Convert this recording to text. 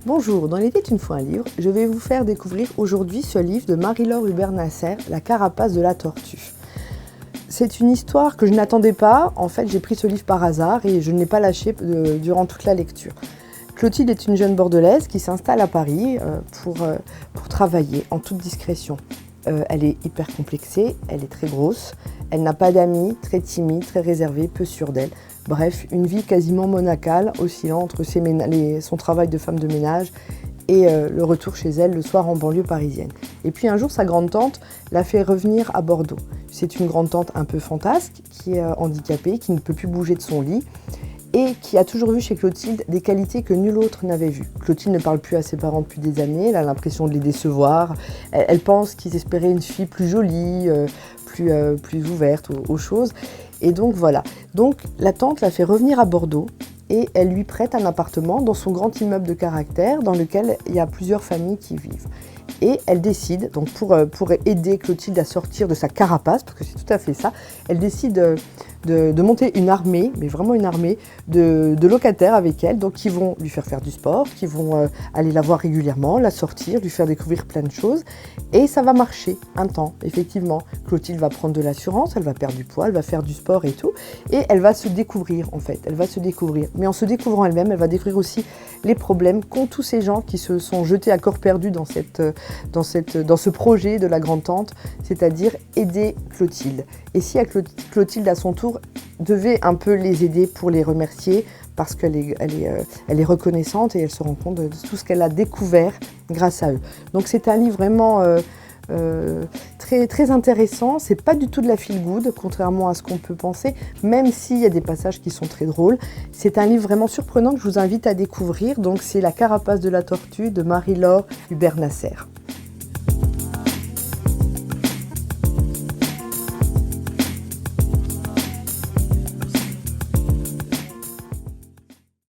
Bonjour, dans l'Était une fois un livre, je vais vous faire découvrir aujourd'hui ce livre de Marie-Laure Hubert-Nasser, La carapace de la tortue. C'est une histoire que je n'attendais pas, en fait j'ai pris ce livre par hasard et je ne l'ai pas lâché durant toute la lecture. Clotilde est une jeune bordelaise qui s'installe à Paris pour travailler en toute discrétion. Elle est hyper complexée, elle est très grosse, elle n'a pas d'amis, très timide, très réservée, peu sûre d'elle. Bref, une vie quasiment monacale, oscillant entre son travail de femme de ménage et le retour chez elle le soir en banlieue parisienne. Et puis un jour, sa grande-tante la fait revenir à Bordeaux. C'est une grande-tante un peu fantasque, qui est handicapée, qui ne peut plus bouger de son lit et qui a toujours vu chez Clotilde des qualités que nul autre n'avait vues. Clotilde ne parle plus à ses parents depuis des années, elle a l'impression de les décevoir. Elle pense qu'ils espéraient une fille plus jolie, plus ouverte aux choses. Et donc voilà. Donc la tante la fait revenir à Bordeaux et elle lui prête un appartement dans son grand immeuble de caractère dans lequel il y a plusieurs familles qui vivent. Et elle décide, donc pour aider Clotilde à sortir de sa carapace, parce que c'est tout à fait ça, elle décide de monter une armée, mais vraiment une armée de locataires avec elle, donc qui vont lui faire du sport, qui vont aller la voir régulièrement, la sortir, lui faire découvrir plein de choses. Et ça va marcher un temps, effectivement. Clotilde va prendre de l'assurance, elle va perdre du poids, elle va faire du sport et tout. Et elle va se découvrir, en fait. Elle va se découvrir. Mais en se découvrant elle-même, elle va découvrir aussi les problèmes qu'ont tous ces gens qui se sont jetés à corps perdu dans ce projet de la grande-tante, c'est-à-dire aider Clotilde. Et si Clotilde, à son tour, devait un peu les aider pour les remercier, parce qu'elle est reconnaissante et elle se rend compte de tout ce qu'elle a découvert grâce à eux. Donc c'est un livre vraiment très, très intéressant. C'est pas du tout de la feel good, contrairement à ce qu'on peut penser, même s'il y a des passages qui sont très drôles. C'est un livre vraiment surprenant que je vous invite à découvrir. Donc c'est La carapace de la tortue de Marie-Laure Hubert-Nasser.